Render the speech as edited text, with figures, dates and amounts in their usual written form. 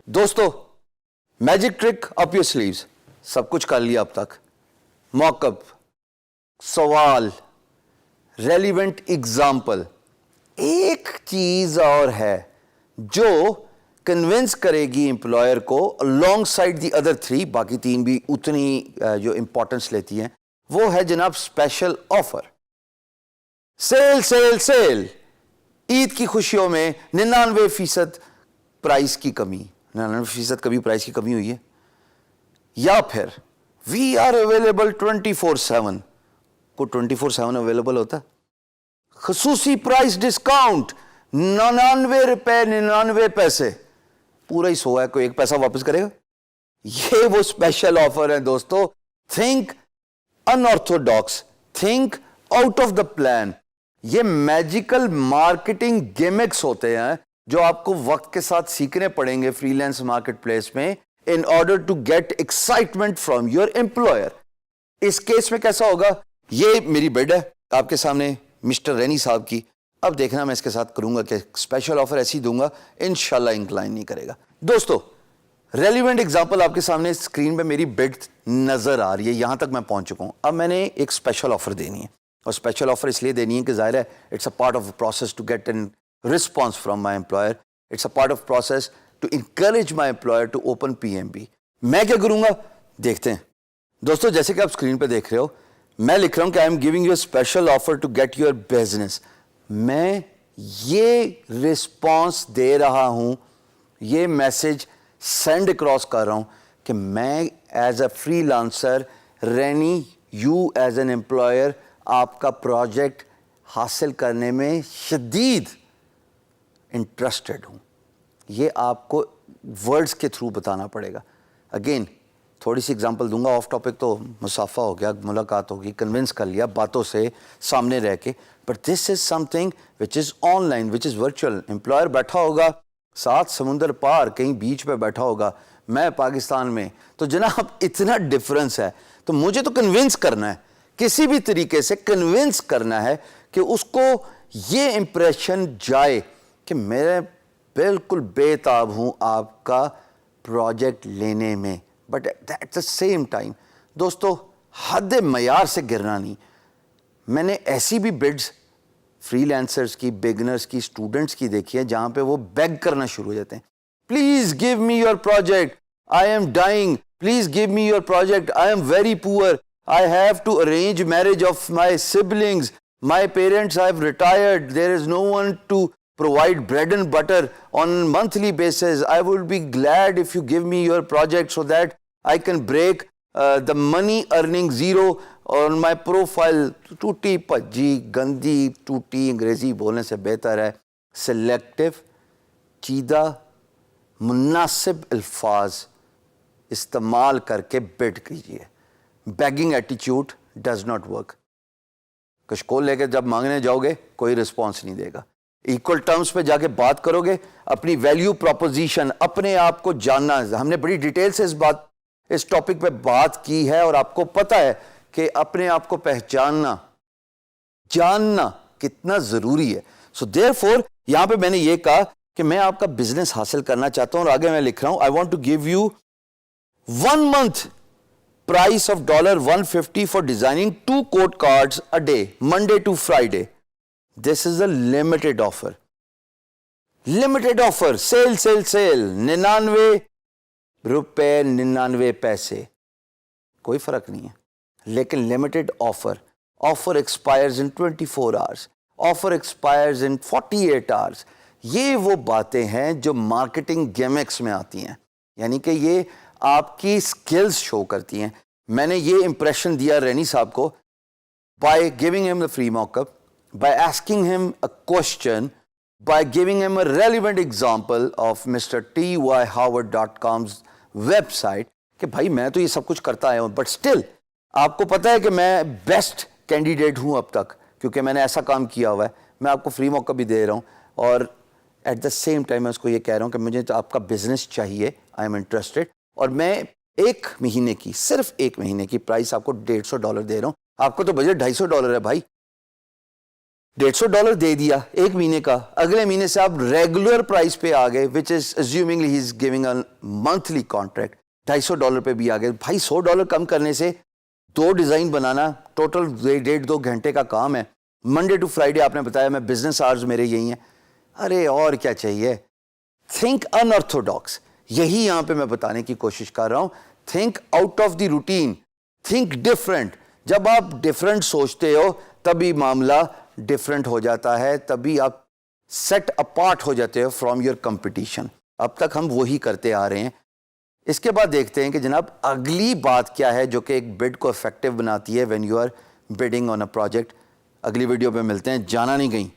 دوستو magic trick up your sleeves, سب کچھ کر لیا اب تک، موک اپ، سوال، ریلیونٹ ایگزامپل، ایک چیز اور ہے جو کنونس کرے گی امپلائر کو along side دی ادر 3، باقی 3 بھی اتنی جو امپورٹنس لیتی ہیں، وہ ہے جناب special offer, sale sale sale. Eid کی خوشیوں میں 99% پرائز کی کمی، 99% کبھی پرائز کی کمی ہوئی ہے؟ یا پھر وی آر اویلیبل 24/7، کو 24/7 اویلیبل ہوتا ہے؟ خصوصی پرائز ڈسکاؤنٹ 99 روپے 99 پیسے، پورا ہی 100 ہے، کوئی 1 پیسہ واپس کرے گا؟ یہ وہ اسپیشل آفر ہے دوستو۔ Think unorthodox, think out of the plan. یہ میجیکل مارکیٹنگ گیمکس ہوتے ہیں جو آپ کو وقت کے ساتھ سیکھنے پڑیں گے فری لینس مارکیٹ پلیس میں in order to get excitement from your employer۔ اس کیس میں کیسا ہوگا؟ یہ میری بڈ ہے آپ کے سامنے مسٹر رینی صاحب کی، اب دیکھنا میں اس کے ساتھ کروں گا کہ اسپیشل آفر ایسی دوں گا انشاءاللہ انکلائن نہیں کرے گا۔ دوستو ریلیونٹ ایگزامپل آپ کے سامنے اسکرین پہ میری بڈ نظر آ رہی ہے، یہاں تک میں پہنچ چکا ہوں۔ اب میں نے ایک اسپیشل آفر دینی ہے، اور اسپیشل آفر اس لیے دینی ہے کہ ظاہر ہے it's a part of process to get an response from my employer, it's a part of process to encourage my employer to open PMB۔ میں کیا کروں گا دیکھتے ہیں دوستو۔ جیسے کہ آپ اسکرین پہ دیکھ رہے ہو، میں لکھ رہا ہوں کہ I am giving you a special offer to get your business۔ میں یہ رسپانس دے رہا ہوں، یہ میسج سینڈ اکراس کر رہا ہوں کہ میں ایز اے فری لانسر رینی، یو ایز این امپلائر، آپ کا پروجیکٹ حاصل کرنے میں شدید انٹرسٹڈ ہوں۔ یہ آپ کو ورڈز کے تھرو بتانا پڑے گا۔ اگین تھوڑی سی اگزامپل دوں گا، آف ٹاپک تو مصافحہ ہو گیا، ملاقات ہوگی، کنونس کر لیا باتوں سے سامنے رہ کے، but this is some thing which is on line, which is virtual. Employer بیٹھا ہوگا 7 سمندر پار کہیں بیچ پہ بیٹھا ہوگا، میں پاکستان میں، تو جناب اتنا ڈفرنس ہے۔ تو مجھے تو کنونس کرنا ہے، کسی بھی طریقے سے کنونس کرنا ہے کہ اس کو یہ امپریشن جائے کہ میں بالکل بے تاب ہوں آپ کا پروجیکٹ لینے میں، but at the same time دوستو حد معیار سے گرنا نہیں۔ میں نے ایسی بھی بڈز فری لینسرز کی، بگنرز کی، اسٹوڈنٹس کی دیکھی ہے جہاں پہ وہ بیگ کرنا شروع ہو جاتے ہیں، please give me your project, I am dying, please give me your project, I am very poor, I have to arrange marriage of my siblings, my parents have retired, there is no one to provide bread and butter on monthly basis, I would be glad if you give me your project so that I can break the money earning zero on my profile۔ ٹوٹی پجی گندی ٹوٹی انگریزی بولنے سے بہتر ہے selective, چیدہ، مناسب الفاظ استعمال کر کے بڈ کیجیے۔ بیگنگ ایٹیچیوڈ ڈز ناٹ ورک۔ کشکول لے کے جب مانگنے جاؤ گے کوئی رسپانس نہیں دے گا۔ ایکول ٹرمز پہ جا کے بات کرو گے، اپنی ویلیو پروپوزیشن، اپنے آپ کو جاننا، ہم نے بڑی ڈیٹیل سے اس ٹاپک پہ بات کی ہے، اور آپ کو پتہ ہے کہ اپنے آپ کو پہچاننا، جاننا کتنا ضروری ہے۔ سو دیئر فور یہاں پہ میں نے یہ کہا کہ میں آپ کا بزنس حاصل کرنا چاہتا ہوں، اور آگے میں لکھ رہا ہوں I want to give you 1 month price of $150 for designing 2 quote cards a day, Monday to Friday. This is a limited offer. Limited offer, sale, sale, sale, 99 روپے 99 پیسے، کوئی فرق نہیں ہے، لیکن limited offer. Offer expires in 24 hours. Offer expires in 48 hours. یہ وہ باتیں ہیں جو مارکیٹنگ گیمکس میں آتی ہیں، یعنی کہ یہ آپ کی سکلز شو کرتی ہیں۔ میں نے یہ امپریشن دیا رینی صاحب کو by giving him a free mock up, by asking him a question, by giving him a relevant example of mister tyhoward.com's website کہ بھائی میں تو یہ سب کچھ کرتا آیا ہوں، بٹ اسٹل آپ کو پتہ ہے کہ میں بیسٹ کینڈیڈیٹ ہوں اب تک، کیونکہ میں نے ایسا کام کیا ہوا ہے، میں آپ کو فری موقع بھی دے رہا ہوں، اور ایٹ دا سیم ٹائم میں اس کو یہ کہہ رہا ہوں کہ مجھے تو آپ کا بزنس چاہیے، آئی ایم انٹرسٹڈ، اور میں ایک مہینے کی, صرف ایک مہینے کی پرائس آپ کو $150 دے رہا ہوں. آپ کو تو بجٹ $250 ہے بھائی, $150 دے دیا ایک مہینے کا, اگلے مہینے سے آپ ریگولر پرائس پہ آ گئے, which is assumingly he is giving a monthly contract, $250 پہ بھی آ گئے بھائی. $100 کم کرنے سے 2 ڈیزائن بنانا ٹوٹل 1.5-2 گھنٹے کا کام ہے. منڈے ٹو فرائیڈے آپ نے بتایا میں بزنس آورز میرے یہی ہیں. ارے اور کیا چاہیے. تھنک ان آرتھوڈاکس, یہی یہاں پہ میں بتانے کی کوشش کر رہا ہوں. Think out of the routine, think different. جب آپ ڈفرینٹ سوچتے ہو تبھی معاملہ ڈفرینٹ ہو جاتا ہے, تبھی آپ سیٹ اپارٹ ہو جاتے ہو فرام یور کمپٹیشن. اب تک ہم وہی کرتے آ رہے ہیں. اس کے بعد دیکھتے ہیں کہ جناب اگلی بات کیا ہے جو کہ ایک بڈ کو افیکٹو بناتی ہے when you are bidding on a project. اگلی ویڈیو پہ ملتے ہیں, جانا نہیں کہیں.